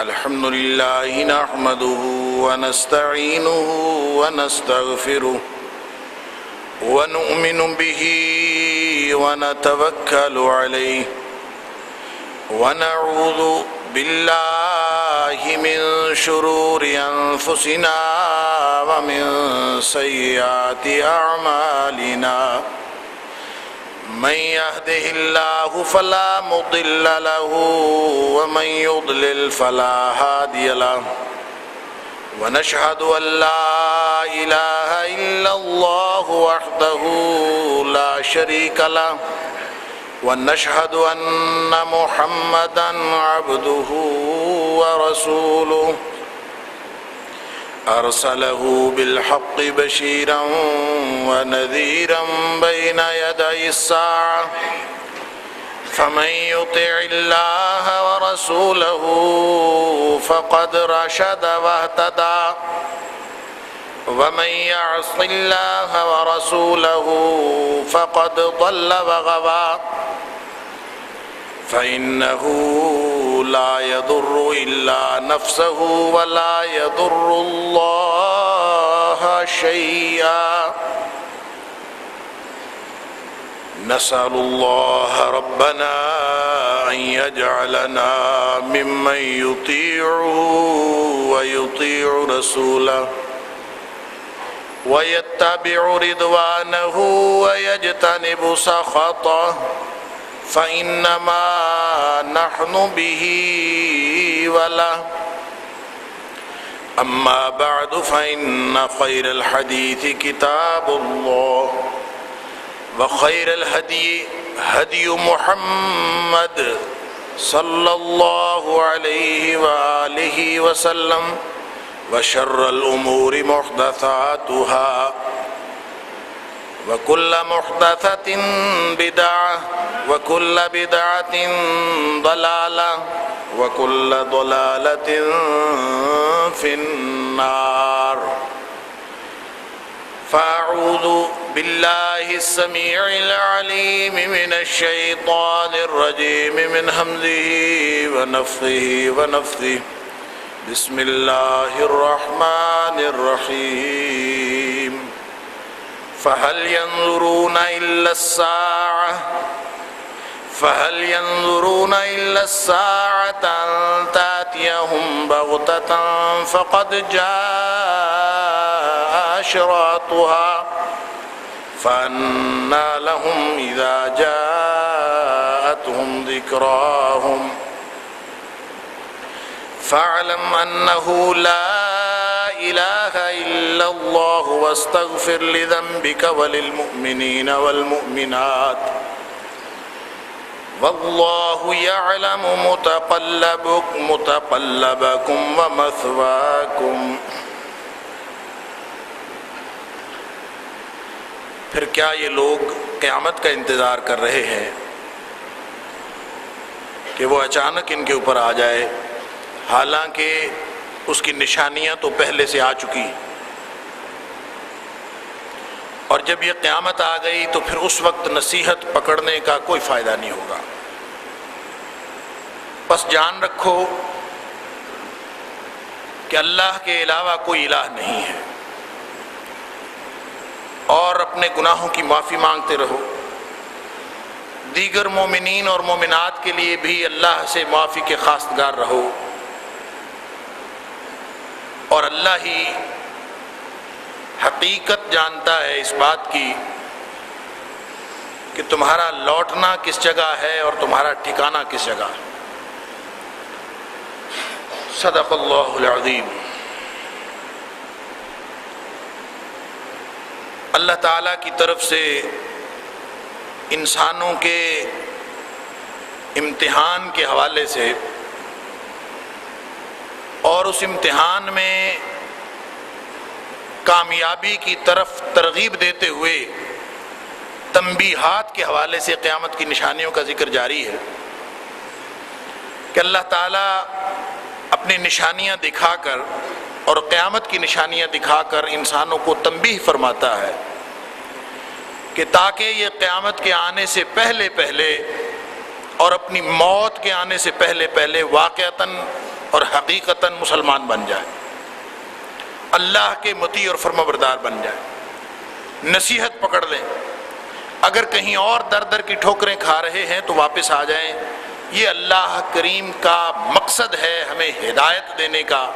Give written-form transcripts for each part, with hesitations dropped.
الحمد لله نحمده ونستعينه ونستغفره ونؤمن به ونتوكل عليه ونعوذ بالله من شرور أنفسنا ومن سيئات أعمالنا من يهده الله فلا مضل له ومن يضلل فلا هادي له ونشهد أن لا إله إلا الله وحده لا شريك له ونشهد أن محمدًا عبده ورسوله أرسله بالحق بشيرا ونذيرا بين يدي الساعة فمن يطع الله ورسوله فقد رشد واهتدى ومن يعص الله ورسوله فقد ضل وغوى فإنه لا يضر إلا نفسه ولا يضر الله شيئا نسأل الله ربنا أن يجعلنا ممن يطيعه ويطيع رسوله ويتبع رضوانه ويجتنب سخطه فإنما نحن به وله أما بعد فإن خير الحديث كتاب الله وخير الهدي هدي محمد صلى الله عليه وآله وسلم وشر الأمور محدثاتها وكل محدثة بدعة وكل بدعة ضلالة وكل ضلالة في النار فأعوذ بالله السميع العليم من الشيطان الرجيم من همزه ونفثه ونفثه بسم الله الرحمن الرحيم فهل ينظرون إلا الساعة أن تأتيهم بغتة فقد جاء أشراطها فأنى لهم إذا جاءتهم ذكراهم فاعلم أنه لا إله إلا الله واستغفر لذنبك وللمؤمنين والمؤمنات والله يعلم متقلبكم ومثواكم. پھر کیا یہ لوگ قیامت کا انتظار کر رہے ہیں کہ وہ اچانک ان کے اوپر آ جائے، حالانکہ اس کی نشانیاں تو پہلے سے آ چکی، اور جب یہ قیامت آ گئی تو پھر اس وقت نصیحت پکڑنے کا کوئی فائدہ نہیں ہوگا. بس جان رکھو کہ اللہ کے علاوہ کوئی الہ نہیں ہے، اور اپنے گناہوں کی معافی مانگتے رہو. دیگر مومنین اور مومنات کے لیے بھی اللہ سے معافی کے خواستگار رہو، اور اللہ ہی حقیقت جانتا ہے اس بات کی کہ تمہارا لوٹنا کس جگہ ہے اور تمہارا ٹھکانہ کس جگہ ہے. صدق اللہ العظیم. اللہ تعالیٰ کی طرف سے انسانوں کے امتحان کے حوالے سے اور اس امتحان میں کامیابی کی طرف ترغیب دیتے ہوئے تنبیہات کے حوالے سے قیامت کی نشانیوں کا ذکر جاری ہے کہ اللہ تعالیٰ اپنی نشانیاں دکھا کر اور قیامت کی نشانیاں دکھا کر انسانوں کو تنبیہ فرماتا ہے کہ تاکہ یہ قیامت کے آنے سے پہلے پہلے اور اپنی موت کے آنے سے پہلے پہلے واقعتاً اور حقیقتاً مسلمان بن جائے، اللہ کے مطیع اور فرمانبردار بن جائے، نصیحت پکڑ لیں، اگر کہیں اور در در کی ٹھوکریں کھا رہے ہیں تو واپس آ جائیں۔ یہ اللہ کریم کا مقصد ہے ہمیں ہدایت دینے کا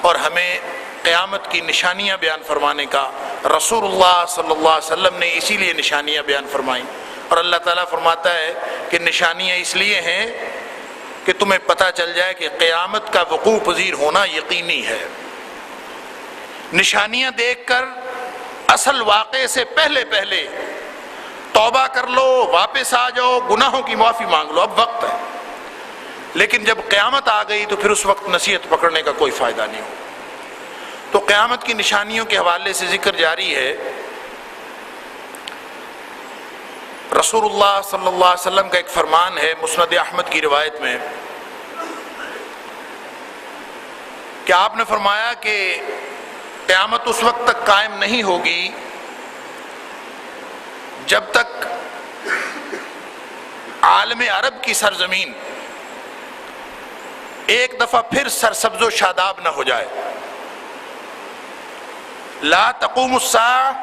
اور ہمیں قیامت کی نشانیاں بیان فرمانے کا۔ رسول اللہ صلی اللہ علیہ وسلم نے اسی لیے نشانیاں بیان فرمائیں، اور اللہ تعالیٰ فرماتا ہے کہ نشانیاں اس لیے ہیں کہ تمہیں پتہ چل جائے کہ قیامت کا وقوع پذیر ہونا یقینی ہے۔ نشانیاں دیکھ کر اصل واقعے سے پہلے پہلے توبہ کر لو، واپس آ جاؤ، گناہوں کی معافی مانگ لو، اب وقت ہے۔ لیکن جب قیامت آ گئی تو پھر اس وقت نصیحت پکڑنے کا کوئی فائدہ نہیں ہو۔ تو قیامت کی نشانیوں کے حوالے سے ذکر جاری ہے۔ رسول اللہ صلی اللہ علیہ وسلم کا ایک فرمان ہے مسند احمد کی روایت میں کہ آپ نے فرمایا کہ قیامت اس وقت تک قائم نہیں ہوگی جب تک عالم عرب کی سرزمین ایک دفعہ پھر سرسبز و شاداب نہ ہو جائے۔ لا تقوم الساعة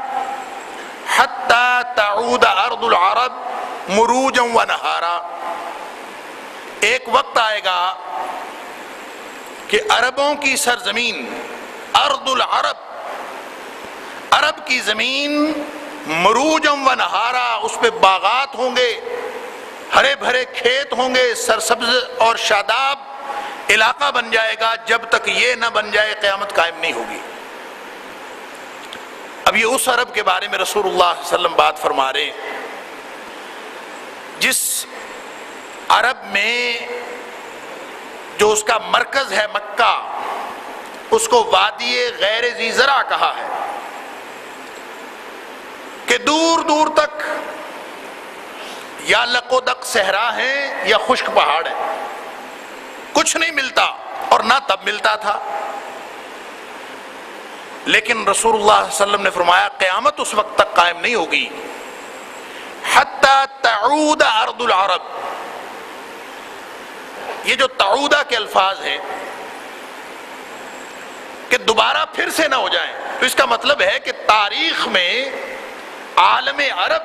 حتى تعود ارض العرب مروجا ونہارا۔ ایک وقت آئے گا کہ عربوں کی سرزمین، ارض العرب، عرب کی زمین، مروجا ونہارا، اس پہ باغات ہوں گے، ہرے بھرے کھیت ہوں گے، سرسبز اور شاداب علاقہ بن جائے گا۔ جب تک یہ نہ بن جائے قیامت قائم نہیں ہوگی۔ اب یہ اس عرب کے بارے میں رسول اللہ صلی اللہ علیہ وسلم بات فرما رہے ہیں جس عرب میں جو اس کا مرکز ہے مکہ، اس کو وادی غیر ذی زرع کہا ہے کہ دور دور تک یا لق و دق صحرا ہیں یا خشک پہاڑ ہیں، کچھ نہیں ملتا، اور نہ تب ملتا تھا۔ لیکن رسول اللہ صلی اللہ علیہ وسلم نے فرمایا قیامت اس وقت تک قائم نہیں ہوگی حتی تعود ارض العرب۔ یہ جو تعودہ کے الفاظ ہیں کہ دوبارہ پھر سے نہ ہو جائیں، تو اس کا مطلب ہے کہ تاریخ میں عالم عرب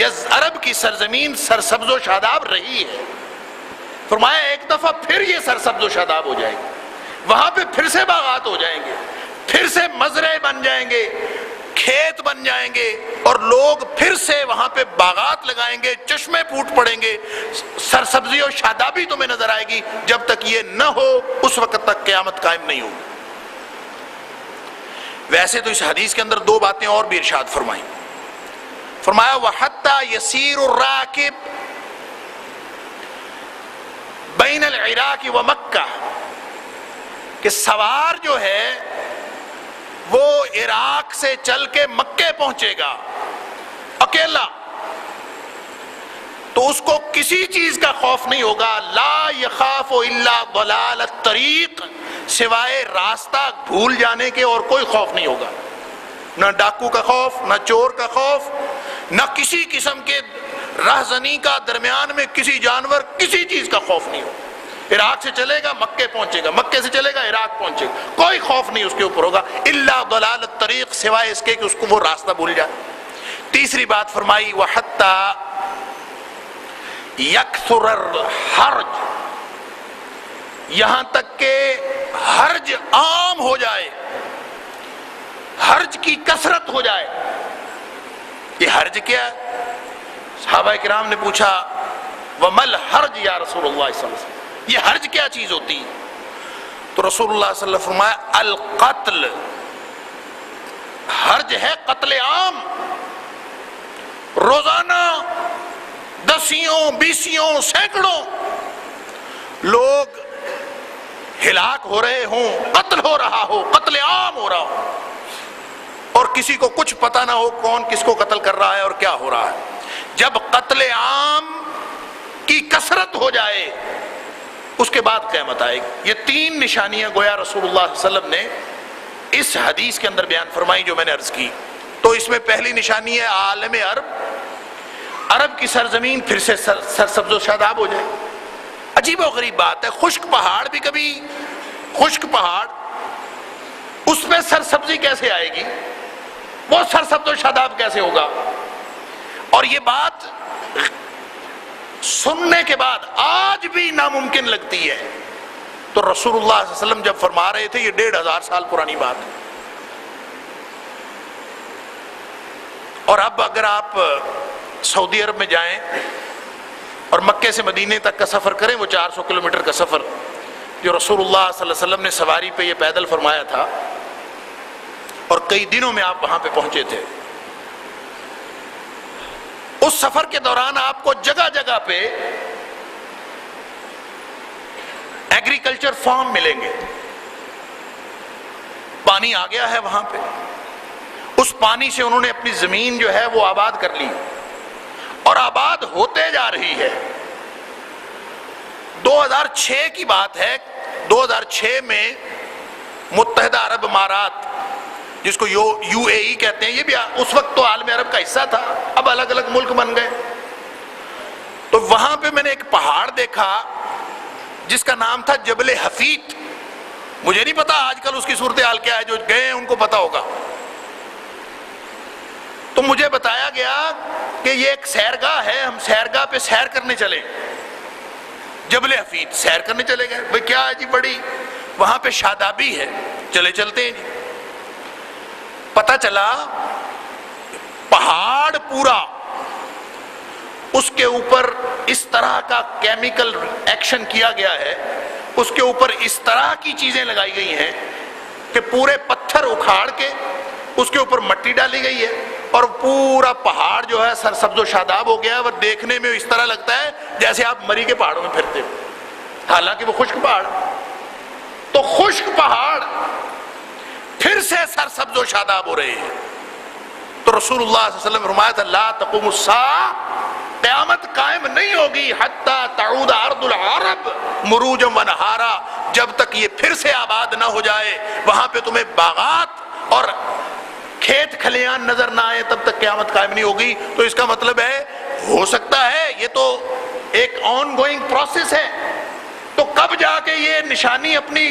یا عرب کی سرزمین سرسبز و شاداب رہی ہے۔ فرمایا ایک دفعہ پھر یہ سرسبز و شاداب ہو جائے گی، وہاں پہ پھر سے باغات ہو جائیں گے، پھر سے مزرعے بن جائیں گے، کھیت بن جائیں گے، اور لوگ پھر سے وہاں پہ باغات لگائیں گے، چشمے پھوٹ پڑیں گے، سرسبزی اور شادابی تمہیں نظر آئے گی۔ جب تک یہ نہ ہو اس وقت تک قیامت قائم نہیں ہوگی۔ ویسے تو اس حدیث کے اندر دو باتیں اور بھی ارشاد فرمائیں۔ فرمایا وَحَتَّى يَسِيرُ الرَّاكِبُ بَيْنَ الْعِرَاقِ وَمَكَّةِ، کہ سوار جو ہے وہ عراق سے چل کے مکے پہنچے گا اکیلا، تو اس کو کسی چیز کا خوف نہیں ہوگا۔ لا یخاف الا ضلال الطریق، سوائے راستہ بھول جانے کے اور کوئی خوف نہیں ہوگا۔ نہ ڈاکو کا خوف، نہ چور کا خوف، نہ کسی قسم کے رہزنی کا، درمیان میں کسی جانور، کسی چیز کا خوف نہیں ہوگا۔ عراق سے چلے گا مکے پہنچے گا، مکے سے چلے گا عراق پہنچے گا، کوئی خوف نہیں اس کے اوپر ہوگا، الا ضلال الطریق، سوائے اس کے کہ اس کو وہ راستہ بھول جائے۔ تیسری بات فرمائی وَحَتَّى يَكْثُرَ الْحَرْجُ، یہاں تک کہ حرج عام ہو جائے، حرج کی کثرت ہو جائے۔ یہ حرج کیا ہے؟ صحابہ کرام نے پوچھا وَمَا الْحَرْجُ یا رسول اللہ صلی اللہ علیہ وسلم، یہ حرج کیا چیز ہوتی ہے؟ تو رسول اللہ صلی اللہ علیہ وسلم فرمایا القتل، حرج ہے قتل عام، روزانہ دسیوں بیسیوں سینکڑوں لوگ ہلاک ہو رہے ہوں، قتل ہو رہا ہو، قتل عام ہو رہا ہو، اور کسی کو کچھ پتہ نہ ہو کون کس کو قتل کر رہا ہے اور کیا ہو رہا ہے۔ جب قتل عام کی کثرت ہو جائے اس کے بعد قیامت آئے گی۔ یہ تین نشانیاں گویا رسول اللہ صلی اللہ علیہ وسلم نے اس حدیث کے اندر بیان فرمائی جو میں نے عرض کی۔ تو اس میں پہلی نشانی ہے عالم عرب، عرب کی سرزمین پھر سے سرسبز و شاداب ہو جائے۔ عجیب و غریب بات ہے، خشک پہاڑ بھی کبھی خشک پہاڑ، اس پہ سرسبزی کیسے آئے گی؟ وہ سرسبز و شاداب کیسے ہوگا؟ اور یہ بات سننے کے بعد آج بھی ناممکن لگتی ہے، تو رسول اللہ صلی اللہ علیہ وسلم جب فرما رہے تھے، یہ 1500 سال پرانی بات ہے۔ اور اب اگر آپ سعودی عرب میں جائیں اور مکے سے مدینے تک کا سفر کریں، وہ 400 کلومیٹر کا سفر جو رسول اللہ صلی اللہ علیہ وسلم نے سواری پہ یہ پیدل فرمایا تھا، اور کئی دنوں میں آپ وہاں پہ پہنچے تھے، اس سفر کے دوران آپ کو جگہ جگہ پہ ایگریکلچر فارم ملیں گے، پانی آ گیا ہے وہاں پہ، اس پانی سے انہوں نے اپنی زمین جو ہے وہ آباد کر لی، اور آباد ہوتے جا رہی ہے۔ 2006 کی بات ہے، 2006 میں متحدہ عرب امارات، جس کو یو اے ای کہتے ہیں، یہ بھی اس وقت تو عالم عرب کا حصہ تھا، اب الگ الگ ملک بن گئے، تو وہاں پہ میں نے ایک پہاڑ دیکھا جس کا نام تھا جبل حفیظ۔ مجھے نہیں پتا آج کل اس کی صورتحال کیا ہے، جو گئے ہیں ان کو پتا ہوگا۔ تو مجھے بتایا گیا کہ یہ ایک سیرگاہ ہے، ہم سیرگاہ پہ سیر کرنے چلے، جبل حفیظ سیر کرنے چلے گئے۔ بھئی کیا ہے جی؟ بڑی وہاں پہ شادابی ہے، چلے چلتے ہیں جی۔ پتہ چلا پہاڑ پورا، اس کے اوپر اس طرح کا کیمیکل ایکشن کیا گیا ہے، اس کے اوپر اس طرح کی چیزیں لگائی گئی ہیں کہ پورے پتھر اکھاڑ کے اس کے اوپر مٹی ڈالی گئی ہے، اور پورا پہاڑ جو ہے سرسبز و شاداب ہو گیا ہے۔ وہ دیکھنے میں اس طرح لگتا ہے جیسے آپ مری کے پہاڑوں میں پھرتے ہو، حالانکہ وہ خشک پہاڑ۔ تو خشک پہاڑ پھر سے سرسبز و شاداب ہو رہے ہیں۔ تو رسول اللہ صلی اللہ علیہ وسلم نے فرمایا تھا، لا تقوم الساعہ، قیامت قائم نہیں ہوگی حتی تعود ارض العرب مروجا ونہارا، جب تک یہ پھر سے آباد نہ ہو جائے، وہاں پہ تمہیں باغات اور کھیت کھلیان نظر نہ آئے، تب تک قیامت قائم نہیں ہوگی۔ تو اس کا مطلب ہے، ہو سکتا ہے یہ تو ایک آن گوئنگ پروسیس ہے، تو کب جا کے یہ نشانی اپنی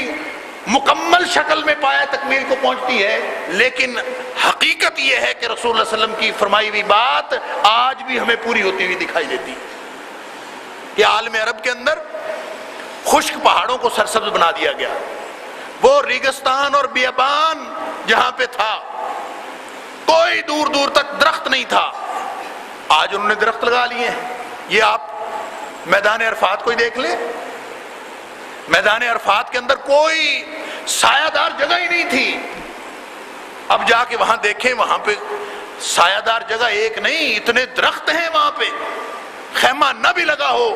مکمل شکل میں پایا تکمیل کو پہنچتی ہے، لیکن حقیقت یہ ہے کہ رسول اللہ صلی اللہ علیہ وسلم کی فرمائی ہوئی بات آج بھی ہمیں پوری ہوتی ہوئی دکھائی دیتی ہے کہ عالم عرب کے اندر خشک پہاڑوں کو سرسبز بنا دیا گیا، وہ ریگستان اور بیابان جہاں پہ تھا کوئی دور دور تک درخت نہیں تھا، آج انہوں نے درخت لگا لیے ہیں۔ یہ آپ میدان عرفات کو ہی دیکھ لیں، میدان عرفات کے اندر کوئی سایہ دار جگہ ہی نہیں تھی، اب جا کے وہاں دیکھیں، وہاں پہ سایہ دار جگہ ایک نہیں، اتنے درخت ہیں وہاں پہ، خیمہ نہ بھی لگا ہو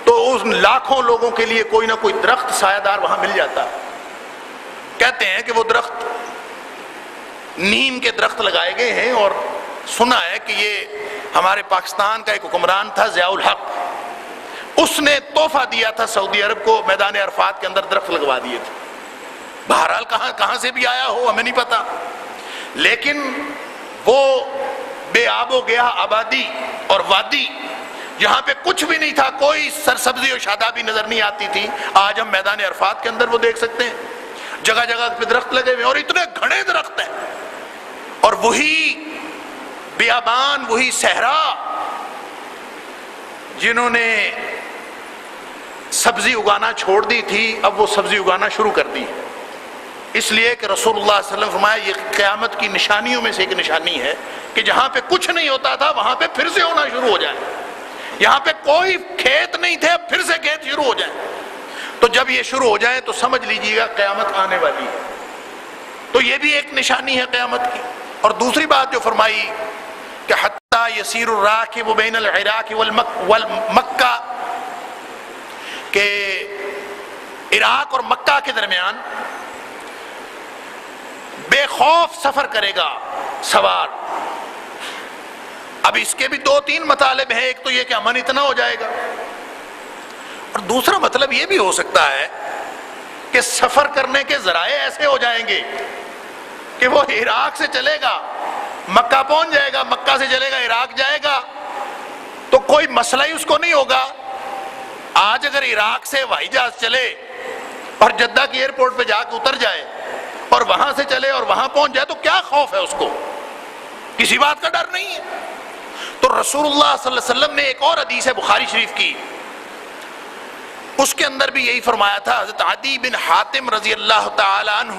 تو ان لاکھوں لوگوں کے لیے کوئی نہ کوئی درخت سایہ دار وہاں مل جاتا۔ کہتے ہیں کہ وہ درخت نیم کے درخت لگائے گئے ہیں، اور سنا ہے کہ یہ ہمارے پاکستان کا ایک حکمران تھا ضیاء الحق، اس نے تحفہ دیا تھا سعودی عرب کو، میدان عرفات کے اندر درخت لگوا دیے تھے۔ بہرحال کہاں سے بھی آیا ہو ہمیں نہیں پتا، لیکن وہ بے آب و گیا آبادی اور وادی جہاں پہ کچھ بھی نہیں تھا، کوئی سرسبزی و شادابی نظر نہیں آتی تھی، آج ہم میدان عرفات کے اندر وہ دیکھ سکتے ہیں، جگہ جگہ پہ درخت لگے ہوئے، اور اتنے گھنے درخت ہیں، اور وہی بیابان، وہی صحرا جنہوں نے سبزی اگانا چھوڑ دی تھی، اب وہ سبزی اگانا شروع کر دی، اس لیے کہ رسول اللہ صلی اللہ علیہ وسلم فرمایا یہ قیامت کی نشانیوں میں سے ایک نشانی ہے کہ جہاں پہ کچھ نہیں ہوتا تھا وہاں پہ پھر سے ہونا شروع ہو جائے، یہاں پہ کوئی کھیت نہیں تھے اب پھر سے کھیت شروع ہو جائیں، تو جب یہ شروع ہو جائے تو سمجھ لیجئے گا قیامت آنے والی ہے۔ تو یہ بھی ایک نشانی ہے قیامت کی۔ اور دوسری بات جو فرمائی کہ حتی یسیر الراکب بین العراق والمکہ، کہ عراق اور مکہ کے درمیان بے خوف سفر کرے گا سوار۔ اب اس کے بھی 2-3 مطالب ہیں، ایک تو یہ کہ امن اتنا ہو جائے گا، اور دوسرا مطلب یہ بھی ہو سکتا ہے کہ سفر کرنے کے ذرائع ایسے ہو جائیں گے کہ وہ عراق سے چلے گا مکہ پہنچ جائے گا، مکہ سے چلے گا عراق جائے گا، تو کوئی مسئلہ ہی اس کو نہیں ہوگا۔ آج اگر عراق سے ہوائی جہاز چلے اور جدہ کی ایئرپورٹ پہ جا کے اتر جائے اور وہاں سے چلے اور وہاں پہنچ جائے تو کیا خوف ہے اس کو؟ کسی بات کا ڈر نہیں ہے۔ تو رسول اللہ صلی اللہ علیہ وسلم نے ایک اور حدیث ہے بخاری شریف کی، اس کے اندر بھی یہی فرمایا تھا۔ حضرت عدی بن حاتم رضی اللہ تعالی عنہ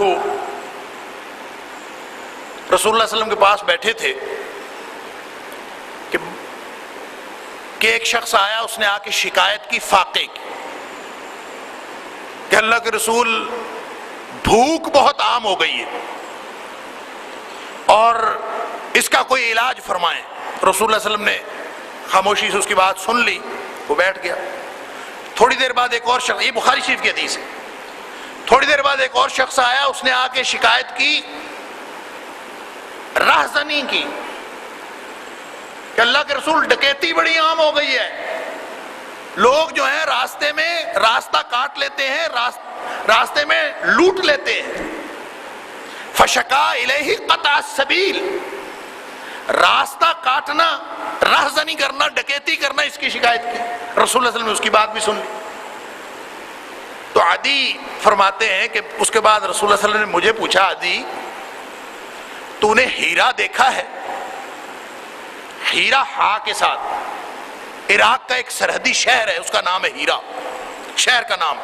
رسول اللہ صلی اللہ علیہ وسلم کے پاس بیٹھے تھے کہ ایک شخص آیا، اس نے آ کے شکایت کی فاقے کی کہ اللہ کے رسول بھوک بہت عام ہو گئی ہے اور اس کا کوئی علاج فرمائیں۔ رسول اللہ صلی اللہ علیہ وسلم نے خاموشی سے اس کی بات سن لی، وہ بیٹھ گیا۔ تھوڑی دیر بعد ایک اور شخص، یہ بخاری شریف کی حدیث ہے، تھوڑی دیر بعد ایک اور شخص آیا، اس نے آ کے شکایت کی راہزنی کی کہ اللہ کے رسول ڈکیتی بڑی عام ہو گئی ہے، لوگ جو ہیں راستے میں راستہ کاٹ لیتے ہیں، راستے میں لوٹ لیتے ہیں۔ فشکا الیہ قطع السبیل، راستہ کاٹنا، راہزنی کرنا، ڈکیتی کرنا، اس کی شکایت کی۔ رسول اللہ صلی اللہ علیہ وسلم نے اس کی بات بھی سن لی۔ تو عدی فرماتے ہیں کہ اس کے بعد رسول اللہ صلی اللہ علیہ وسلم نے مجھے پوچھا، عدی تو نے ہیرا دیکھا ہے؟ ہیرا ہا کے ساتھ، عراق کا ایک سرحدی شہر ہے، اس کا نام ہے ہیرا، شہر کا نام۔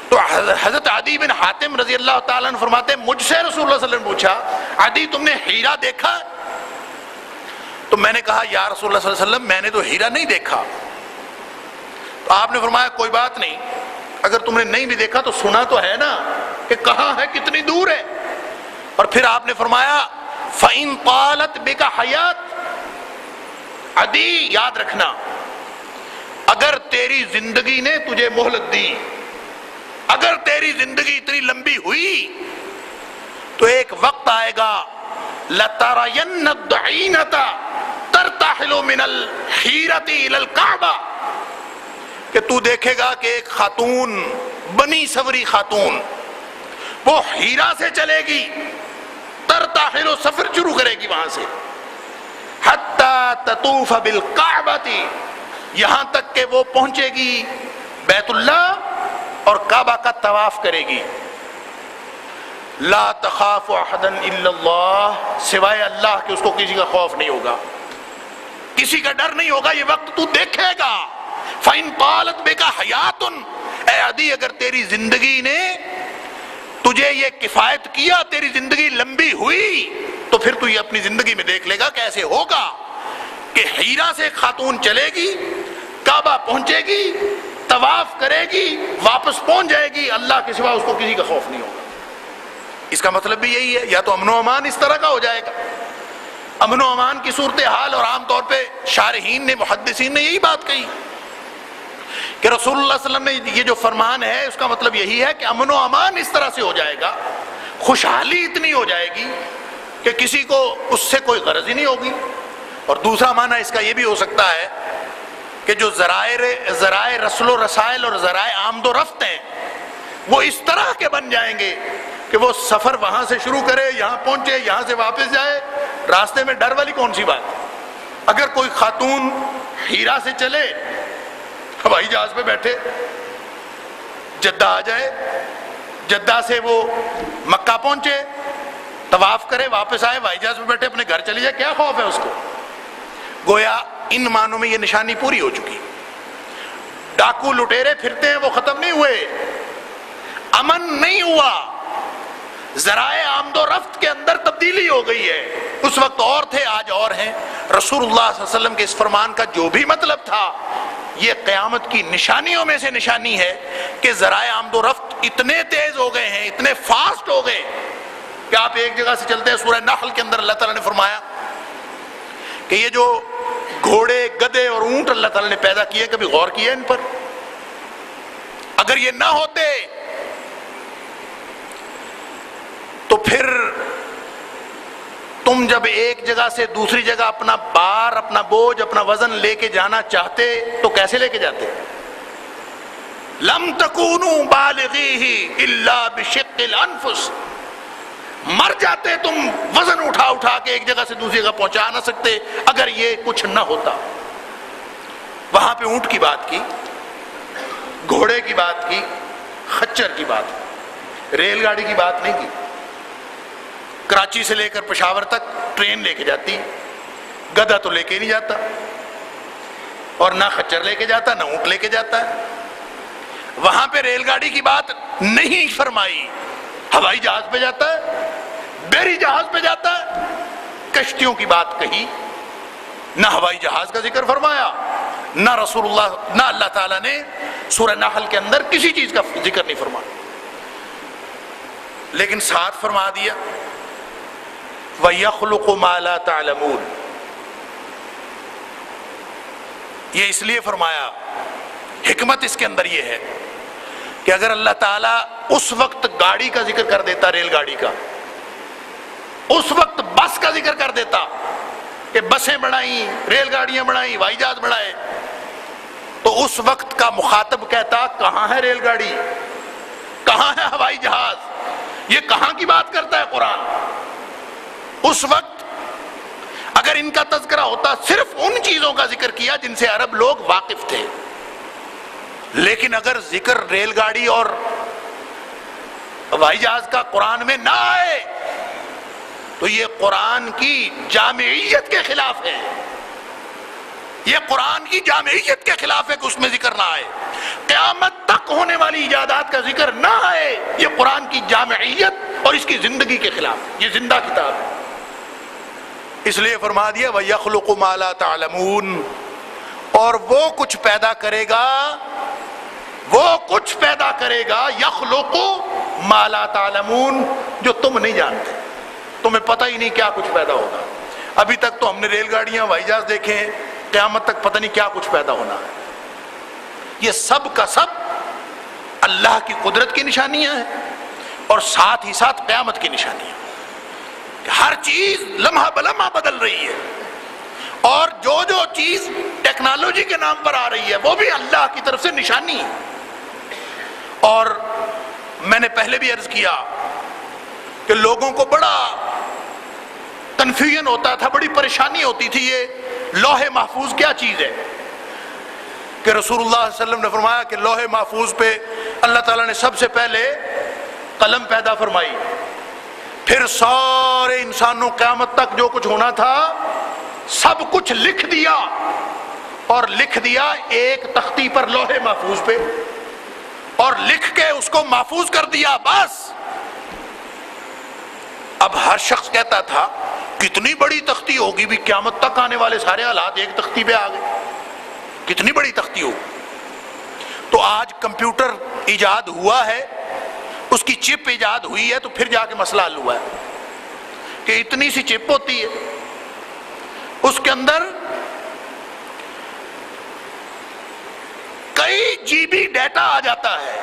تو حضرت عدی بن حاتم رضی اللہ تعالیٰ عنہ فرماتے ہیں مجھ سے رسول اللہ صلی اللہ علیہ وسلم نے پوچھا، عدی تم نے ہیرا دیکھا؟ تو میں نے کہا یا رسول اللہ صلی اللہ علیہ وسلم میں نے تو ہیرا نہیں دیکھا۔ تو آپ نے فرمایا کوئی بات نہیں، اگر تم نے نہیں بھی دیکھا تو سنا تو ہے نا کہ کہاں ہے، کتنی دور ہے۔ اور پھر آپ نے فرمایا فَإِن طَالَتْ بِكَ حَيَاتٌ، عدی یاد رکھنا اگر تیری زندگی نے تجھے مہلت دی، اگر تیری زندگی اتنی لمبی ہوئی تو ایک وقت آئے گا لَتَرَيَنَّ الدَّعِينَةَ تَرْتَحِلُ مِنَ الْحِيرَةِ إِلَى الْكَعْبَةِ، کہ تو دیکھے گا کہ ایک خاتون، بنی سوری خاتون، وہ ہیرا سے چلے گی، ترتاحل، سفر شروع کرے گی وہاں سے، حتی تطوف بالکعبۃ، یہاں تک کہ وہ پہنچے گی بیت اللہ اور کعبہ کا طواف کرے گی۔ لا تخاف احدا الا اللہ، سوائے اللہ کے اس کو کسی کا خوف نہیں ہوگا، کسی کا ڈر نہیں ہوگا، یہ وقت تو دیکھے گا۔ فَإِن طَالَتْ بِكَ حَيَاتٌ، اے عدی اگر تیری زندگی نے تجھے یہ کفایت کیا، تیری زندگی لمبی ہوئی، تو پھر تو یہ اپنی زندگی میں دیکھ لے گا کیسے ہوگا کہ ہیرا سے خاتون چلے گی، کعبہ پہنچے گی، طواف کرے گی، واپس پہنچ جائے گی، اللہ کے سوا اس کو کسی کا خوف نہیں ہوگا۔ اس کا مطلب بھی یہی ہے، یا تو امن و امان اس طرح کا ہو جائے گا۔ امن و امان کی صورتحال، اور عام طور پہ شارحین نے، محدثین نے یہی بات کہی کہ رسول اللہ صلی اللہ علیہ وسلم نے یہ جو فرمان ہے اس کا مطلب یہی ہے کہ امن و امان اس طرح سے ہو جائے گا، خوشحالی اتنی ہو جائے گی کہ کسی کو اس سے کوئی غرض ہی نہیں ہوگی۔ اور دوسرا معنی اس کا یہ بھی ہو سکتا ہے کہ جو ذرائع رسل و رسائل اور ذرائع آمد و رفت ہیں وہ اس طرح کے بن جائیں گے کہ وہ سفر وہاں سے شروع کرے، یہاں پہنچے، یہاں سے واپس جائے، راستے میں ڈر والی کون سی بات۔ اگر کوئی خاتون ہیرا سے چلے، ہوائی جہاز پہ بیٹھے، جدہ آ جائے، جدہ سے وہ مکہ پہنچے، طواف کرے، واپس آئے، ہوائی جہاز پہ بیٹھے اپنے گھر چلی جائے، کیا خوف ہے اس کو؟ گویا ان معنوں میں یہ نشانی پوری ہو چکی۔ ڈاکو لٹیرے پھرتے ہیں، وہ ختم نہیں ہوئے، امن نہیں ہوا، ذرائع آمد و رفت کے اندر تبدیلی ہو گئی ہے۔ اس وقت اور تھے، آج اور ہیں۔ رسول اللہ صلی اللہ علیہ وسلم کے اس فرمان کا جو بھی مطلب تھا، یہ قیامت کی نشانیوں میں سے نشانی ہے کہ ذرائع آمد و رفت اتنے تیز ہو گئے ہیں، اتنے فاسٹ ہو گئے کہ آپ ایک جگہ سے چلتے ہیں۔ سورہ نحل کے اندر اللہ تعالیٰ نے فرمایا کہ یہ جو گھوڑے، گدھے اور اونٹ اللہ تعالیٰ نے پیدا کیے، کبھی غور کیا ان پر؟ اگر یہ نہ ہوتے تو پھر تم جب ایک جگہ سے دوسری جگہ اپنا بار، اپنا بوجھ، اپنا وزن لے کے جانا چاہتے تو کیسے لے کے جاتے؟ لم تکونوا بالغیہ الا بشق الانفس، مر جاتے تم وزن اٹھا اٹھا کے ایک جگہ سے دوسری جگہ پہنچا نہ سکتے اگر یہ کچھ نہ ہوتا۔ وہاں پہ اونٹ کی بات کی، گھوڑے کی بات کی، خچر کی بات، ریل گاڑی کی بات نہیں کی۔ کراچی سے لے کر پشاور تک ٹرین لے کے جاتی، گدھا تو لے کے نہیں جاتا، اور نہ خچر لے کے جاتا، نہ اونٹ لے کے جاتا ہے۔ وہاں پہ ریل گاڑی کی بات نہیں فرمائی، ہوائی جہاز پہ جاتا ہے، بحری جہاز پہ جاتا ہے، کشتیوں کی بات کہی، نہ ہوائی جہاز کا ذکر فرمایا، نہ رسول اللہ، نہ اللہ تعالیٰ نے سورہ نحل کے اندر کسی چیز کا ذکر نہیں فرمایا، لیکن ساتھ فرما دیا وَيَخْلُقُ مَا لَا تَعْلَمُونَ۔ یہ اس لیے فرمایا، حکمت اس کے اندر یہ ہے کہ اگر اللہ تعالیٰ اس وقت گاڑی کا ذکر کر دیتا، ریل گاڑی کا، اس وقت بس کا ذکر کر دیتا کہ بسیں بڑھائیں، ریل گاڑیاں بڑھائیں، ہوائی جہاز بڑھائے، تو اس وقت کا مخاطب کہتا کہاں ہے ریل گاڑی، کہاں ہے ہوائی جہاز، یہ کہاں کی بات کرتا ہے قرآن؟ اس وقت اگر ان کا تذکرہ ہوتا صرف ان چیزوں کا ذکر کیا جن سے عرب لوگ واقف تھے، لیکن اگر ذکر ریل گاڑی اور ہوائی جہاز کا قرآن میں نہ آئے تو یہ قرآن کی جامعیت کے خلاف ہے، یہ قرآن کی جامعیت کے خلاف ہے کہ اس میں ذکر نہ آئے، قیامت تک ہونے والی ایجادات کا ذکر نہ آئے، یہ قرآن کی جامعیت اور اس کی زندگی کے خلاف، یہ زندہ کتاب ہے۔ اس لیے فرما دیا وَيَخْلُقُ مَا لَا تَعْلَمُونَ، اور وہ کچھ پیدا کرے گا، وہ کچھ پیدا کرے گا، یخلق ما لا تعلمون، جو تم نہیں جانتے، تمہیں پتہ ہی نہیں کیا کچھ پیدا ہوگا۔ ابھی تک تو ہم نے ریل گاڑیاں، ہوائی جہاز دیکھے ہیں، قیامت تک پتہ نہیں کیا کچھ پیدا ہونا ہے۔ یہ سب کا سب اللہ کی قدرت کی نشانیاں ہیں اور ساتھ ہی ساتھ قیامت کی نشانیاں، کہ ہر چیز لمحہ بلمحہ بدل رہی ہے، اور جو جو چیز ٹیکنالوجی کے نام پر آ رہی ہے وہ بھی اللہ کی طرف سے نشانی ہے۔ اور میں نے پہلے بھی عرض کیا کہ لوگوں کو بڑا کنفیوژن ہوتا تھا، بڑی پریشانی ہوتی تھی، یہ لوح محفوظ کیا چیز ہے؟ کہ رسول اللہ صلی اللہ علیہ وسلم نے فرمایا کہ لوح محفوظ پہ اللہ تعالیٰ نے سب سے پہلے قلم پیدا فرمائی، پھر سارے انسانوں قیامت تک جو کچھ ہونا تھا سب کچھ لکھ دیا، اور لکھ دیا ایک تختی پر لوح محفوظ پہ، اور لکھ کے اس کو محفوظ کر دیا، بس۔ اب ہر شخص کہتا تھا کتنی بڑی تختی ہوگی بھی، قیامت تک آنے والے سارے حالات ایک تختی پہ آ گئے، کتنی بڑی تختی ہوگی۔ تو آج کمپیوٹر ایجاد ہوا ہے، اس کی چپ ایجاد ہوئی ہے، تو پھر جا کے مسئلہ حل ہوا ہے کہ اتنی سی چپ ہوتی ہے، اس کے اندر کئی جی بی ڈیٹا آ جاتا ہے،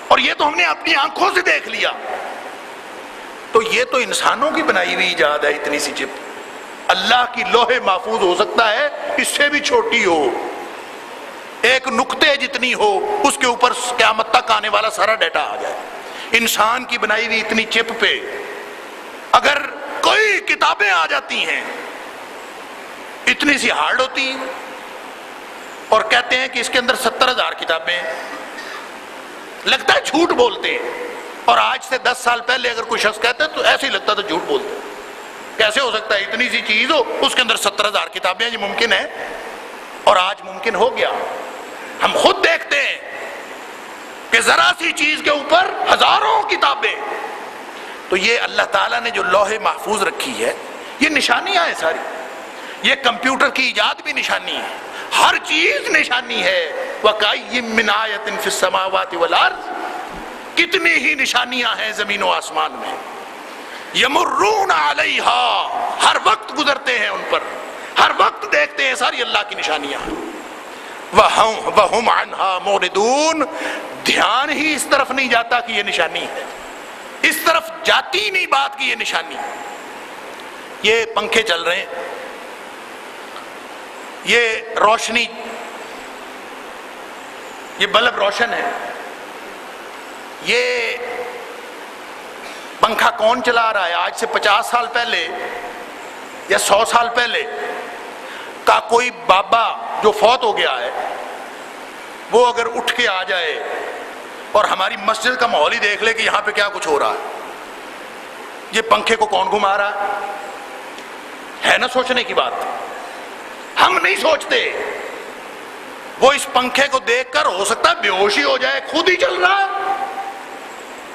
اور یہ تو ہم نے اپنی آنکھوں سے دیکھ لیا۔ تو یہ تو انسانوں کی بنائی ہوئی ایجاد ہے، اتنی سی چپ۔ اللہ کی لوح محفوظ ہو سکتا ہے اس سے بھی چھوٹی ہو، ایک نقطے جتنی ہو، اس کے اوپر قیامت تک آنے والا سارا ڈیٹا آ جائے۔ انسان کی بنائی ہوئی اتنی چپ پہ اگر کوئی کتابیں آ جاتی ہیں، اتنی سی ہارڈ ہوتی ہیں، اور کہتے ہیں کہ اس کے اندر 70,000 کتابیں ہیں، لگتا ہے جھوٹ بولتے ہیں۔ اور آج سے 10 سال پہلے اگر کوئی شخص کہتا ہے تو ایسے ہی لگتا تھا جھوٹ بولتے ہیں، کیسے ہو سکتا ہے اتنی سی چیز ہو اس کے اندر 70,000 کتابیں ہیں، یہ ممکن ہے؟ اور آج ممکن ہو گیا۔ ہم خود دیکھتے ہیں کہ ذرا سی چیز کے اوپر ہزاروں کتابیں۔ تو یہ اللہ تعالیٰ نے جو لوح محفوظ رکھی ہے، یہ نشانیاں ہیں ساری۔ یہ کمپیوٹر کی ایجاد بھی نشانی ہے، ہر چیز نشانی ہے۔ وَكَأَيٍّ مِّنْ آیَةٍ فِي السَّمَاوَاتِ وَالْأَرْضِ، کتنی ہی نشانیاں ہیں زمین و آسمان میں۔ یمرون علیہا، ہر وقت گزرتے ہیں ان پر، ہر وقت دیکھتے ہیں، ساری اللہ کی نشانیاں ہیں۔ وَهُمْ عَنْهَا مُعْرِضُونَ، دھیان ہی اس طرف نہیں جاتا کہ یہ نشانی ہے، اس طرف جاتی نہیں بات کہ یہ نشانی ہے۔ یہ پنکھے چل رہے ہیں، یہ روشنی، یہ بلب روشن ہے، یہ پنکھا کون چلا رہا ہے؟ آج سے 50 سال پہلے یا 100 سال پہلے کا کوئی بابا جو فوت ہو گیا ہے، وہ اگر اٹھ کے آ جائے اور ہماری مسجد کا ماحول ہی دیکھ لے کہ یہاں پہ کیا کچھ ہو رہا ہے. یہ پنکھے کو کون گھما رہا ہے نا سوچنے کی بات. ہم نہیں سوچتے. وہ اس پنکھے کو دیکھ کر ہو سکتا ہے بے ہوشی ہو جائے, خود ہی چل رہا ہے,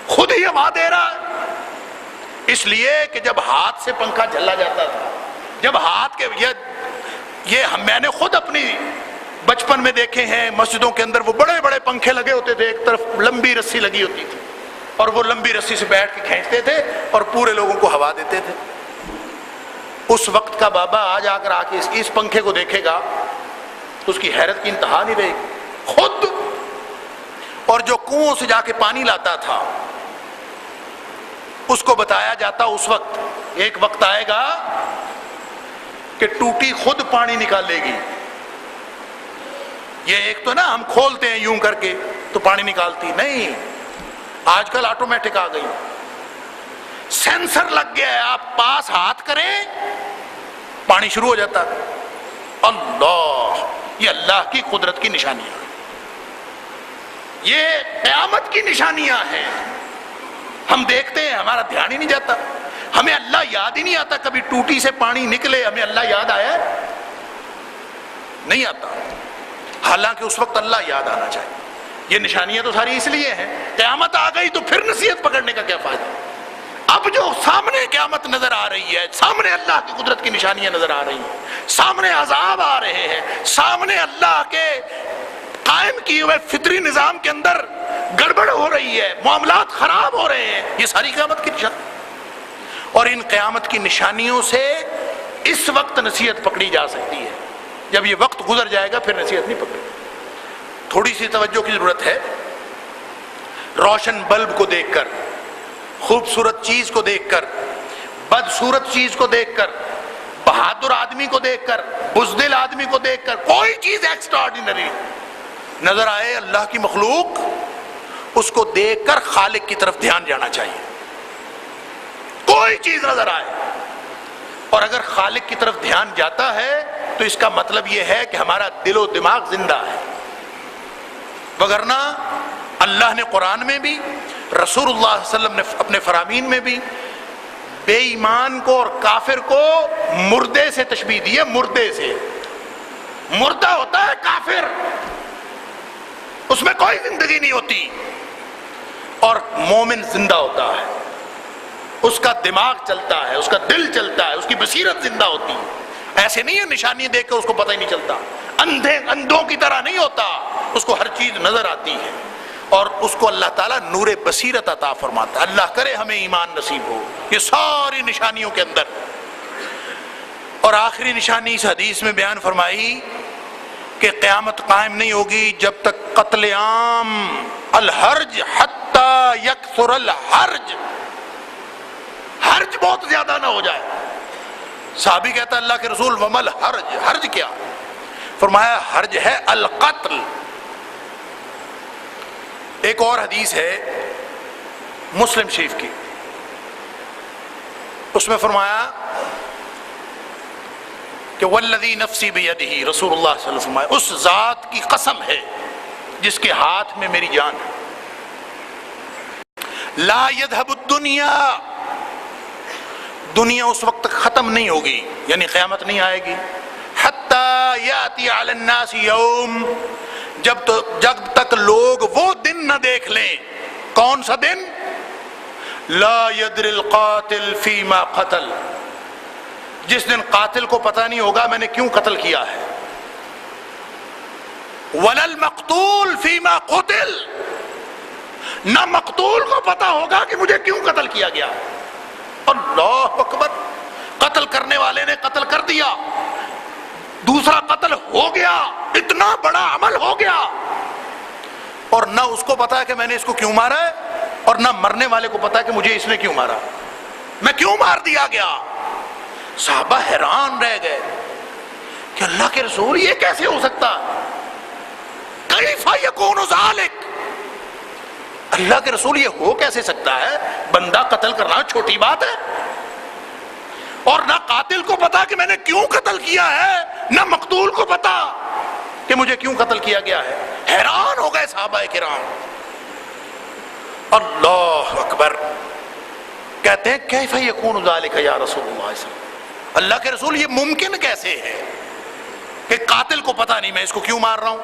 خود ہی ہوا دے رہا ہے. اس لیے کہ جب ہاتھ سے پنکھا جھلا جاتا تھا, جب ہاتھ کے یہ میں نے خود اپنی بچپن میں دیکھے ہیں مسجدوں کے اندر وہ بڑے بڑے پنکھے لگے ہوتے تھے, ایک طرف لمبی رسی لگی ہوتی تھی اور وہ لمبی رسی سے بیٹھ کے کھینچتے تھے اور پورے لوگوں کو ہوا دیتے تھے. اس وقت کا بابا آج آ کے اس پنکھے کو دیکھے گا تو اس کی حیرت کی انتہا نہیں رہے گی. خود اور جو کنووں سے جا کے پانی لاتا تھا اس کو بتایا جاتا اس وقت ایک وقت آئے گا کہ ٹوٹی خود پانی نکالے گی. یہ ایک تو نا ہم کھولتے ہیں یوں کر کے تو پانی نکالتی نہیں, آج کل آٹومیٹک آ گئی, سینسر لگ گیا ہے, آپ پاس ہاتھ کریں پانی شروع ہو جاتا ہے. اللہ, یہ اللہ کی قدرت کی نشانیاں, یہ قیامت کی نشانیاں ہیں. ہم دیکھتے ہیں ہمارا دھیان ہی نہیں جاتا, ہمیں اللہ یاد ہی نہیں آتا. کبھی ٹوٹی سے پانی نکلے ہمیں اللہ یاد آیا نہیں آتا, حالانکہ اس وقت اللہ یاد آنا چاہیے. یہ نشانیاں تو ساری اس لیے ہیں, قیامت آ گئی تو پھر نصیحت پکڑنے کا کیا فائدہ. اب جو سامنے قیامت نظر آ رہی ہے, سامنے اللہ کی قدرت کی نشانیاں نظر آ رہی ہیں, سامنے عذاب آ رہے ہیں, سامنے اللہ کے قائم کیے ہوئے فطری نظام کے اندر گڑبڑ ہو رہی ہے, معاملات خراب ہو رہے ہیں, یہ ساری قیامت کی نشانی. اور ان قیامت کی نشانیوں سے اس وقت نصیحت پکڑی جا سکتی ہے. جب یہ وقت گزر جائے گا پھر نصیحت نہیں پکڑی. تھوڑی سی توجہ کی ضرورت ہے. روشن بلب کو دیکھ کر, خوبصورت چیز کو دیکھ کر, بدصورت چیز کو دیکھ کر, بہادر آدمی کو دیکھ کر, بزدل آدمی کو دیکھ کر, کوئی چیز ایکسٹرا آرڈینری نظر آئے اللہ کی مخلوق, اس کو دیکھ کر خالق کی طرف دھیان جانا چاہیے. کوئی چیز نظر آئے اور اگر خالق کی طرف دھیان جاتا ہے تو اس کا مطلب یہ ہے کہ ہمارا دل و دماغ زندہ ہے. وگرنہ اللہ نے قرآن میں بھی, رسول اللہ صلی اللہ علیہ وسلم نے اپنے فرامین میں بھی بے ایمان کو اور کافر کو مردے سے تشبیہ دی ہے. مردے سے, مردہ ہوتا ہے کافر, اس میں کوئی زندگی نہیں ہوتی, اور مومن زندہ ہوتا ہے, اس کا دماغ چلتا ہے, اس کا دل چلتا ہے, اس کی بصیرت زندہ ہوتی ہے. ایسے نہیں ہے نشانی دیکھ کر اس کو پتہ ہی نہیں چلتا, اندھوں کی طرح نہیں ہوتا, اس کو ہر چیز نظر آتی ہے اور اس کو اللہ تعالیٰ نور بصیرت عطا فرماتا ہے. اللہ کرے ہمیں ایمان نصیب ہو یہ ساری نشانیوں کے اندر. اور آخری نشانی اس حدیث میں بیان فرمائی کہ قیامت قائم نہیں ہوگی جب تک قتل عام, الحرج حتی یکثر الحرج, حرج بہت زیادہ نہ ہو جائے. صحابی کہتا ہے اللہ کے رسول ومل حرج, حرج کیا؟ فرمایا حرج ہے القتل. ایک اور حدیث ہے مسلم شریف کی, اس میں فرمایا کہ والذی نفسی بیدہ, رسول اللہ صلی اللہ علیہ وسلم, اس ذات کی قسم ہے جس کے ہاتھ میں میری جان ہے, لا یذهب الدنیا, دنیا اس وقت تک ختم نہیں ہوگی, یعنی قیامت نہیں آئے گی, حتی یاتی علی الناس یوم, جب تک لوگ وہ دن نہ دیکھ لیں. کون سا دن؟ لا یدری القاتل فیما قتل, جس دن قاتل کو پتہ نہیں ہوگا میں نے کیوں قتل کیا ہے. ولا المقتول فیما قتل, نہ مقتول کو پتہ ہوگا کہ مجھے کیوں قتل کیا گیا. اللہ اکبر, قتل کرنے والے نے قتل کر دیا, دوسرا قتل ہو گیا, اتنا بڑا عمل ہو گیا, اور نہ اس کو پتا ہے کہ میں نے اس کو کیوں مارا ہے, اور نہ مرنے والے کو پتا ہے کہ مجھے اس نے کیوں مارا, میں کیوں مار دیا گیا. صحابہ حیران رہ گئے کہ اللہ کے رسول یہ کیسے ہو سکتا, کیف یکون ذالک, اللہ کے رسول یہ ہو کیسے سکتا ہے؟ بندہ قتل کرنا چھوٹی بات ہے, اور نہ قاتل کو پتا کہ میں نے کیوں قتل کیا ہے, نہ مقتول کو پتا کہ مجھے کیوں قتل کیا گیا ہے. حیران ہو گئے صحابہ کرام. اللہ اکبر. کہتے ہیں کیف یکون ذالک یا رسول اللہ صلی اللہ علیہ وسلم، اللہ کے رسول یہ ممکن کیسے ہے کہ قاتل کو پتہ نہیں میں اس کو کیوں مار رہا ہوں،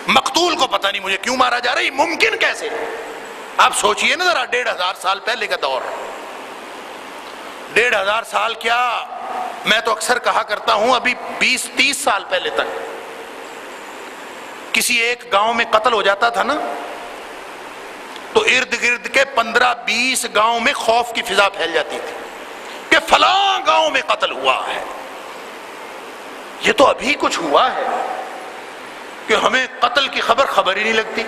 مقتول کو پتہ نہیں مجھے کیوں مارا جا رہا ہے، یہ ممکن کیسے؟ آپ سوچئے نا ذرا، 1500 سال پہلے کا دور، 1500 سال کیا، میں تو اکثر کہا کرتا ہوں ابھی 20-30 سال پہلے تک کسی ایک گاؤں میں قتل ہو جاتا تھا نا تو ارد گرد کے 15-20 گاؤں میں خوف کی فضا پھیل جاتی تھی کہ فلاں گاؤں میں قتل ہوا ہے. یہ تو ابھی کچھ ہوا ہے کہ ہمیں قتل کی خبر ہی نہیں لگتی.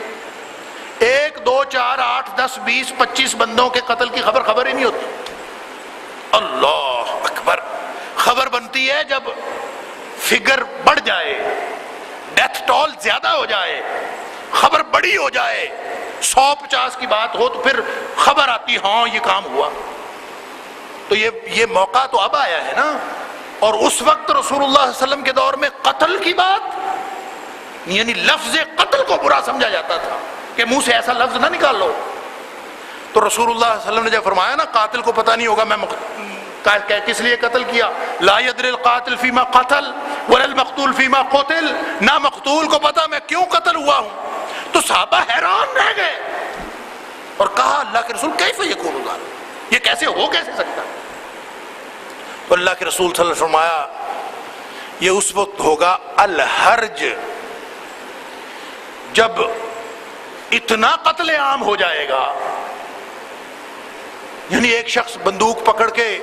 1 2 4 8 10 20 25 بندوں کے قتل کی خبر ہی نہیں ہوتی. اللہ اکبر. خبر بنتی ہے جب فگر بڑھ جائے، ڈیتھ ٹول زیادہ ہو جائے، خبر بڑی ہو جائے، 100-50 کی بات ہو تو پھر خبر آتی ہاں یہ کام ہوا. تو یہ موقع تو اب آیا ہے نا. اور اس وقت رسول اللہ صلی اللہ علیہ وسلم کے دور میں قتل کی بات، یعنی لفظ قتل کو برا سمجھا جاتا تھا کہ منہ سے ایسا لفظ نہ نکال لو. تو رسول اللہ صلی اللہ علیہ وسلم نے جب فرمایا نا قاتل کو پتہ نہیں ہوگا میں کس لیے قتل کیا، لا يدري القاتل فيما قتل ولا المقتول فيما قتل، نہ مقتول کو پتہ میں کیوں قتل ہوا ہوں. تو صحابہ حیران رہ گئے اور کہا اللہ کے رسول کیف یکون ذالک، یہ کیسے ہو کیسے سکتا. تو اللہ کے رسول صلی اللہ علیہ وسلم فرمایا یہ اس وقت ہوگا الحرج جب اتنا قتل عام ہو جائے گا، یعنی ایک شخص بندوق پکڑ کے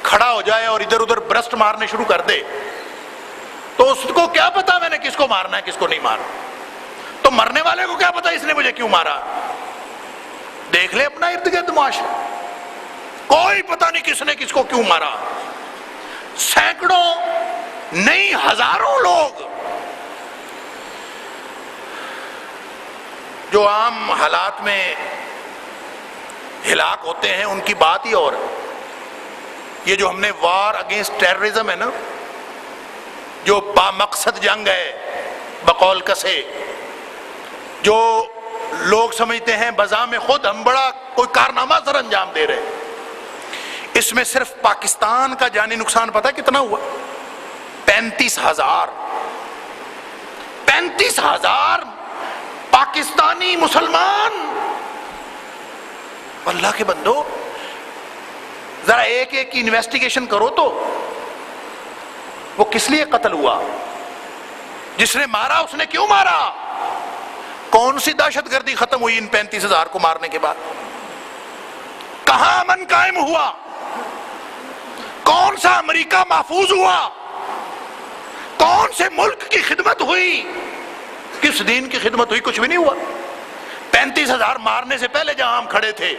کھڑا ہو جائے اور ادھر ادھر برسٹ مارنے شروع کر دے تو اس کو کیا پتا میں نے کس کو مارنا ہے کس کو نہیں مارنا. تو مرنے والے کو کیا پتا اس نے مجھے کیوں مارا. دیکھ لے اپنا ارد گرد معاشرہ، کوئی پتہ نہیں کس نے کس کو کیوں مارا. سینکڑوں نہیں ہزاروں لوگ جو عام حالات میں ہلاک ہوتے ہیں ان کی بات ہی اور ہے. یہ جو ہم نے وار اگینسٹ ٹیررزم ہے نا، جو با مقصد جنگ ہے بقول کسے، جو لوگ سمجھتے ہیں بذام خود ہم بڑا کوئی کارنامہ سر انجام دے رہے، اس میں صرف پاکستان کا جانی نقصان پتہ کتنا ہوا؟ 35,000 پاکستانی مسلمان. اللہ کے بندو ذرا ایک کی انویسٹیگیشن کرو تو وہ کس لیے قتل ہوا، جس نے مارا اس نے کیوں مارا، کون سی دہشت گردی ختم ہوئی ان 35,000 کو مارنے کے بعد، کہاں امن قائم ہوا، کون سا امریکہ محفوظ ہوا، کون سے ملک کی خدمت ہوئی، کس دین کی خدمت ہوئی، کچھ بھی نہیں ہوا. 35,000 مارنے سے پہلے جہاں ہم کھڑے تھے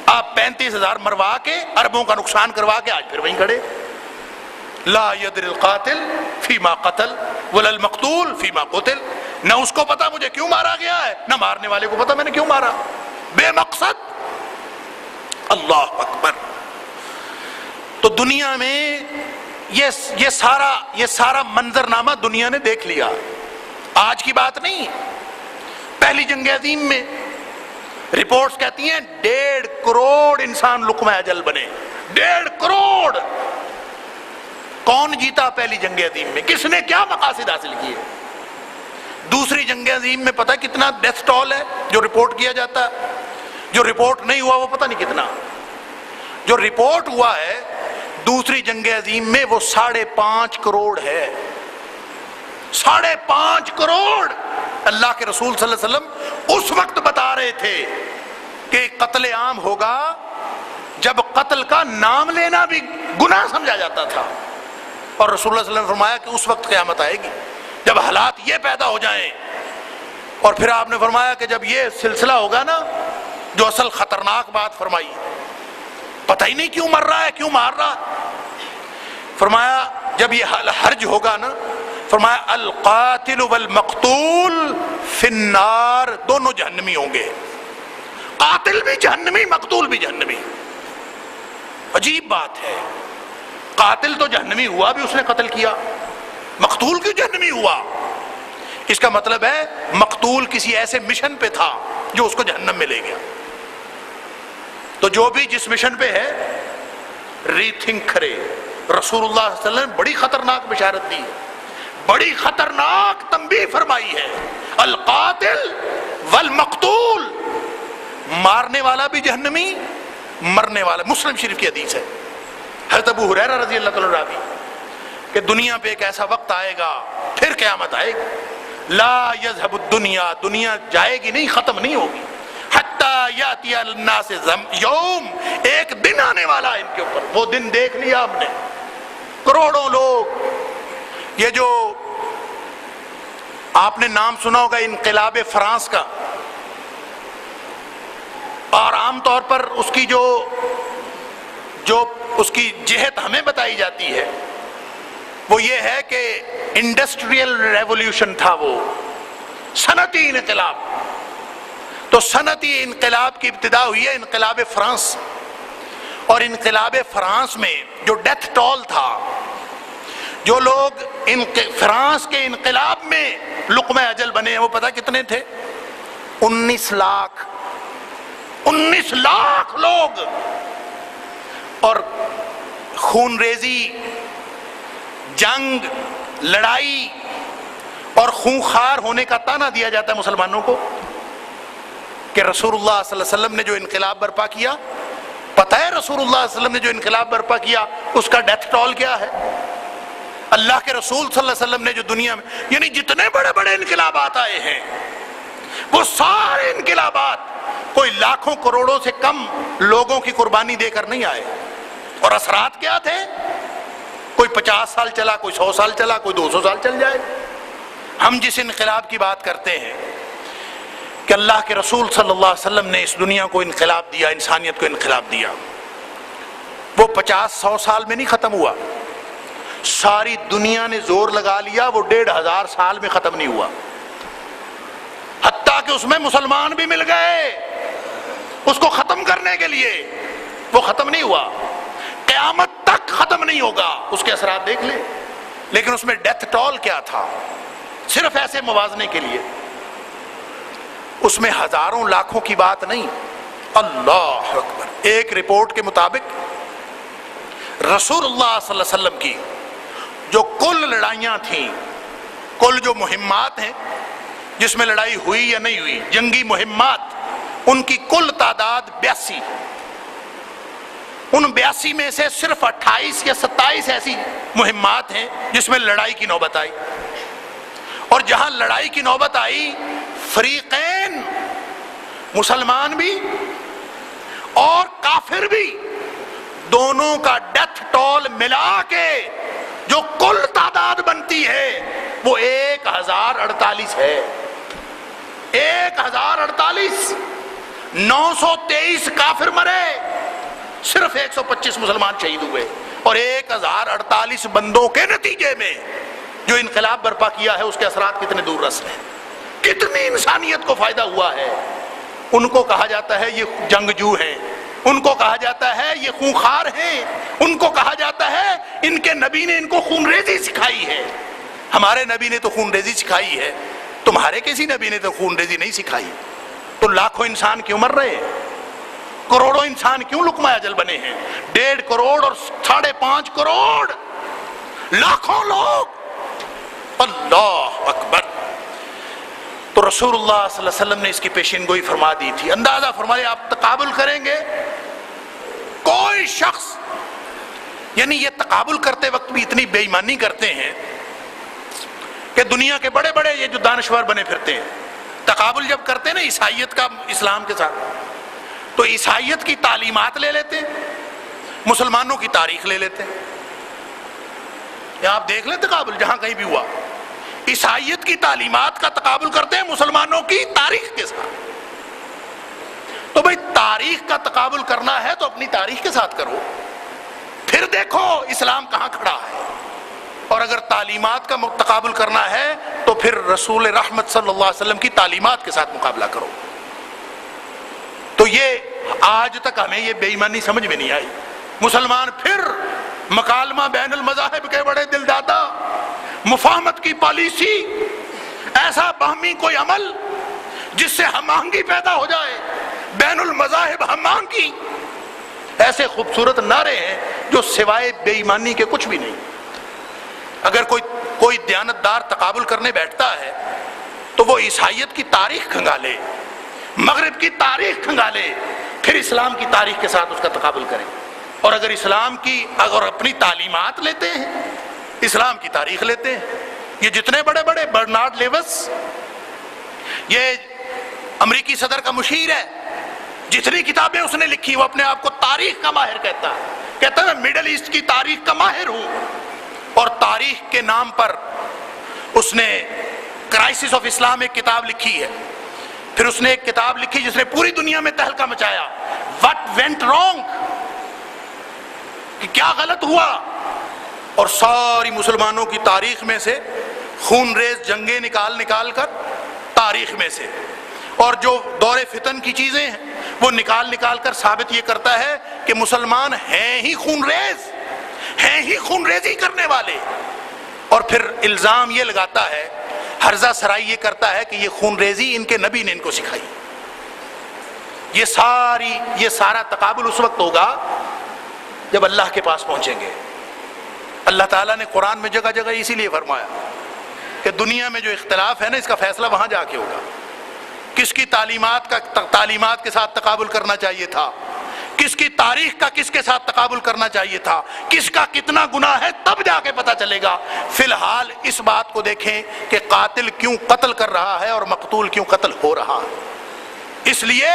آپ 35,000 مروا کے اربوں کا نقصان کروا کے آج پھر وہیں کھڑے. لا يدري القاتل فيما قتل ولا المقتول فيما قتل، نہ اس کو پتا مجھے کیوں مارا گیا ہے نہ مارنے والے کو پتا میں نے کیوں مارا، بے مقصد. اللہ اکبر. تو دنیا میں یہ سارا منظرنامہ دنیا نے دیکھ لیا، آج کی بات نہیں. پہلی جنگ عظیم میں رپورٹس کہتی ہیں 1.5 کروڑ انسان لقمہ اجل بنے. 1.5 کروڑ. کون جیتا پہلی جنگ عظیم میں، کس نے کیا مقاصد حاصل کیے؟ دوسری جنگ عظیم میں پتہ کتنا ڈیتھ ٹول ہے جو رپورٹ کیا جاتا ہے، جو رپورٹ نہیں ہوا وہ پتہ نہیں کتنا. جو رپورٹ ہوا ہے دوسری جنگ عظیم میں وہ 5.5 کروڑ ہے. 5.5 کروڑ. اللہ کے رسول صلی اللہ علیہ وسلم اس وقت بتا رہے تھے کہ قتل عام ہوگا جب قتل کا نام لینا بھی گناہ سمجھا جاتا تھا. اور رسول اللہ صلی اللہ علیہ وسلم نے فرمایا کہ اس وقت قیامت آئے گی جب حالات یہ پیدا ہو جائیں. اور پھر آپ نے فرمایا کہ جب یہ سلسلہ ہوگا نا، جو اصل خطرناک بات فرمائی، پتہ ہی نہیں کیوں مر رہا ہے کیوں مار رہا. فرمایا جب یہ حرج ہوگا نا، فرمایا القاتل والمقتول فی النار، دونوں جہنمی ہوں گے، قاتل بھی جہنمی مقتول بھی جہنمی. عجیب بات ہے، قاتل تو جہنمی ہوا بھی اس نے قتل کیا، مقتول کیوں جہنمی ہوا؟ اس کا مطلب ہے مقتول کسی ایسے مشن پہ تھا جو اس کو جہنم میں لے گیا۔ تو جو بھی جس مشن پہ ہے ری تھنک کرے۔ رسول اللہ صلی اللہ علیہ وسلم نے بڑی خطرناک بشارت دی ہے، بڑی خطرناک تنبیہ فرمائی ہے، القاتل والمقتول، مارنے والا بھی جہنمی، مرنے والا۔ مسلم شریف کی حدیث ہے، حضرت ابو ہریرہ رضی اللہ تعالیٰ عنہ کہ دنیا پہ ایک ایسا وقت آئے گا، پھر قیامت آئے گی، لا یذهب الدنیا، دنیا جائے گی نہیں، ختم نہیں ہوگی، حتی یاتی الناس یوم، ایک دن آنے والا ہے ان کے اوپر، وہ دن دیکھ لیا ہم نے، کروڑوں لوگ۔ یہ جو آپ نے نام سنا ہوگا انقلاب فرانس کا، اور عام طور پر اس کی جو اس کی جہت ہمیں بتائی جاتی ہے وہ یہ ہے کہ انڈسٹریل ریولوشن تھا، وہ صنعتی انقلاب۔ تو صنعتی انقلاب کی ابتدا ہوئی ہے انقلاب فرانس، اور انقلاب فرانس میں جو ڈیتھ ٹول تھا، جو لوگ فرانس کے انقلاب میں لقمہ اجل بنے ہیں، وہ پتہ کتنے تھے؟ 19 لاکھ 19 لاکھ لوگ۔ اور خون ریزی، جنگ، لڑائی اور خونخوار ہونے کا طعنہ دیا جاتا ہے مسلمانوں کو کہ رسول اللہ صلی اللہ علیہ وسلم نے جو انقلاب برپا کیا، پتہ ہے رسول اللہ صلی اللہ علیہ وسلم نے جو انقلاب برپا کیا اس کا ڈیتھ ٹول کیا ہے؟ اللہ کے رسول صلی اللہ علیہ وسلم نے جو دنیا میں، یعنی جتنے بڑے بڑے انقلابات آئے ہیں وہ سارے انقلابات کوئی لاکھوں کروڑوں سے کم لوگوں کی قربانی دے کر نہیں آئے، اور اثرات کیا تھے؟ کوئی 50 سال چلا، کوئی 100 سال چلا، کوئی 200 سال چل جائے۔ ہم جس انقلاب کی بات کرتے ہیں کہ اللہ کے رسول صلی اللہ علیہ وسلم نے اس دنیا کو انقلاب دیا، انسانیت کو انقلاب دیا، وہ 50-100 سال میں نہیں ختم ہوا، ساری دنیا نے زور لگا لیا، وہ 1500 سال میں ختم نہیں ہوا، حتیٰ کہ اس میں مسلمان بھی مل گئے اس کو ختم کرنے کے لیے، وہ ختم نہیں ہوا، قیامت تک ختم نہیں ہوگا، اس کے اثرات دیکھ لیں۔ لیکن اس میں ڈیتھ ٹول کیا تھا؟ صرف ایسے موازنے کے لیے، اس میں ہزاروں لاکھوں کی بات نہیں، اللہ اکبر۔ ایک رپورٹ کے مطابق رسول اللہ صلی اللہ علیہ وسلم کی جو کل لڑائیاں تھیں، کل جو مہمات ہیں جس میں لڑائی ہوئی یا نہیں ہوئی، جنگی مہمات، ان کی کل تعداد 82، ان 82 میں سے صرف 28 یا 27 ایسی مہمات ہیں جس میں لڑائی کی نوبت آئی، اور جہاں لڑائی کی نوبت آئی فریقین، مسلمان بھی اور کافر بھی، دونوں کا ڈیتھ ٹول ملا کے جو کل تعداد بنتی ہے وہ 1048 ہے، 1048۔ 923 کافر مرے، صرف 125 مسلمان شہید ہوئے، اور 1048 بندوں کے نتیجے میں جو انقلاب برپا کیا ہے اس کے اثرات کتنے دور رس ہیں، کتنی انسانیت کو فائدہ ہوا ہے۔ ان کو کہا جاتا ہے یہ جنگجو ہیں، ان کو کہا جاتا ہے یہ خونخوار ہیں، ان کو کہا جاتا ہے ان کے نبی نے ان کو خون ریزی سکھائی ہے۔ ہمارے نبی نے تو خون ریزی سکھائی ہے، تمہارے کسی نبی نے تو خون ریزی نہیں سکھائی، تو لاکھوں انسان کیوں مر رہے ہیں؟ کروڑوں انسان کیوں لقمہ اجل بنے ہیں؟ 1.5 کروڑ اور 5.5 کروڑ، لاکھوں لوگ، اللہ اکبر۔ تو رسول اللہ صلی اللہ علیہ وسلم نے اس کی پیشین گوئی فرما دی تھی۔ اندازہ فرمائے آپ تقابل کریں گے، کوئی شخص، یعنی یہ تقابل کرتے وقت بھی اتنی بے ایمانی کرتے ہیں کہ دنیا کے بڑے بڑے یہ جو دانشور بنے پھرتے ہیں، تقابل جب کرتے ہیں نا عیسائیت کا اسلام کے ساتھ، تو عیسائیت کی تعلیمات لے لیتے ہیں، مسلمانوں کی تاریخ لے لیتے ہیں۔ یا آپ دیکھ لیں تقابل جہاں کہیں بھی ہوا، عیسائیت کی تعلیمات کا تقابل کرتے ہیں مسلمانوں کی تاریخ کے ساتھ۔ تو بھئی تاریخ کا تقابل کرنا ہے تو اپنی تاریخ کے ساتھ کرو، پھر دیکھو اسلام کہاں کھڑا ہے، اور اگر تعلیمات کا تقابل کرنا ہے تو پھر رسول رحمت صلی اللہ علیہ وسلم کی تعلیمات کے ساتھ مقابلہ کرو۔ تو یہ آج تک ہمیں یہ بے ایمانی سمجھ میں نہیں آئی۔ مسلمان پھر مکالمہ بین المذاہب کے بڑے دل دادا، مفاہمت کی پالیسی، ایسا باہمی کوئی عمل جس سے ہم آہنگی پیدا ہو جائے، بین المذاہب ہم آہنگی. ایسے خوبصورت نعرے ہیں جو سوائے بے ایمانی کے کچھ بھی نہیں. اگر کوئی دیانتدار تقابل کرنے بیٹھتا ہے تو وہ عیسائیت کی تاریخ کھنگالے، مغرب کی تاریخ کھنگالے، پھر اسلام کی تاریخ کے ساتھ اس کا تقابل کریں. اور اگر اسلام کی اگر اپنی تعلیمات لیتے ہیں، اسلام کی تاریخ لیتے ہیں. یہ جتنے بڑے بڑے برنارڈ لیوس، یہ امریکی صدر کا مشیر ہے، جتنی کتابیں اس نے لکھی وہ اپنے آپ کو تاریخ کا ماہر کہتا ہے میں مڈل ایسٹ کی تاریخ کا ماہر ہوں. اور تاریخ کے نام پر اس نے کرائسس آف اسلام ایک کتاب لکھی ہے. پھر اس نے ایک کتاب لکھی جس نے پوری دنیا میں تہلکہ مچایا، واٹ وینٹ رانگ، کہ کیا غلط ہوا. اور ساری مسلمانوں کی تاریخ میں سے خون ریز جنگیں نکال کر تاریخ میں سے، اور جو دور فتن کی چیزیں ہیں وہ نکال کر ثابت یہ کرتا ہے کہ مسلمان ہیں ہی خون ریز، ہیں ہی خون ریزی کرنے والے. اور پھر الزام یہ لگاتا ہے، ہرزہ سرائی یہ کرتا ہے کہ یہ خون ریزی ان کے نبی نے ان کو سکھائی. یہ سارا تقابل اس وقت ہوگا جب اللہ کے پاس پہنچیں گے. اللہ تعالیٰ نے قرآن میں جگہ جگہ اسی لیے فرمایا کہ دنیا میں جو اختلاف ہے نا، اس کا فیصلہ وہاں جا کے ہوگا. کس کی تعلیمات کے ساتھ تقابل کرنا چاہیے تھا، کس کی تاریخ کا کس کے ساتھ تقابل کرنا چاہیے تھا، کس کا کتنا گناہ ہے، تب جا کے پتہ چلے گا. فی الحال اس بات کو دیکھیں کہ قاتل کیوں قتل کر رہا ہے اور مقتول کیوں قتل ہو رہا ہے. اس لیے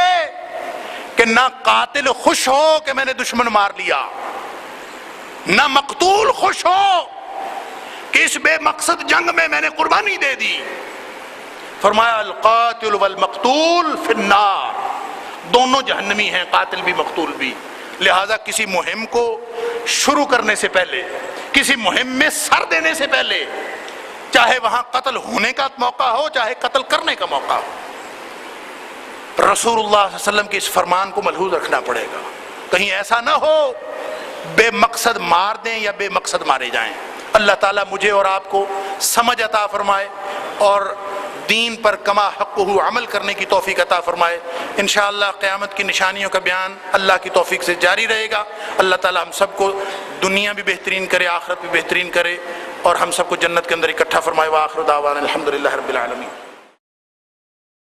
کہ نہ قاتل خوش ہو کہ میں نے دشمن مار لیا، نہ مقتول خوش ہو کہ اس بے مقصد جنگ میں نے قربانی دے دی. فرمایا القاتل والمقتول فی النار، دونوں جہنمی ہیں، قاتل بھی مقتول بھی. لہذا کسی مہم کو شروع کرنے سے پہلے، کسی مہم میں سر دینے سے پہلے، چاہے وہاں قتل ہونے کا موقع ہو چاہے قتل کرنے کا موقع ہو، رسول اللہ صلی اللہ علیہ وسلم کے اس فرمان کو ملحوظ رکھنا پڑے گا. کہیں ایسا نہ ہو بے مقصد مار دیں یا بے مقصد مارے جائیں. اللہ تعالیٰ مجھے اور آپ کو سمجھ عطا فرمائے اور دین پر کما حقہ عمل کرنے کی توفیق عطا فرمائے. انشاءاللہ قیامت کی نشانیوں کا بیان اللہ کی توفیق سے جاری رہے گا. اللہ تعالیٰ ہم سب کو دنیا بھی بہترین کرے، آخرت بھی بہترین کرے، اور ہم سب کو جنت کے اندر اکٹھا فرمائے. وآخر دعوانا الحمدللہ رب العالمین.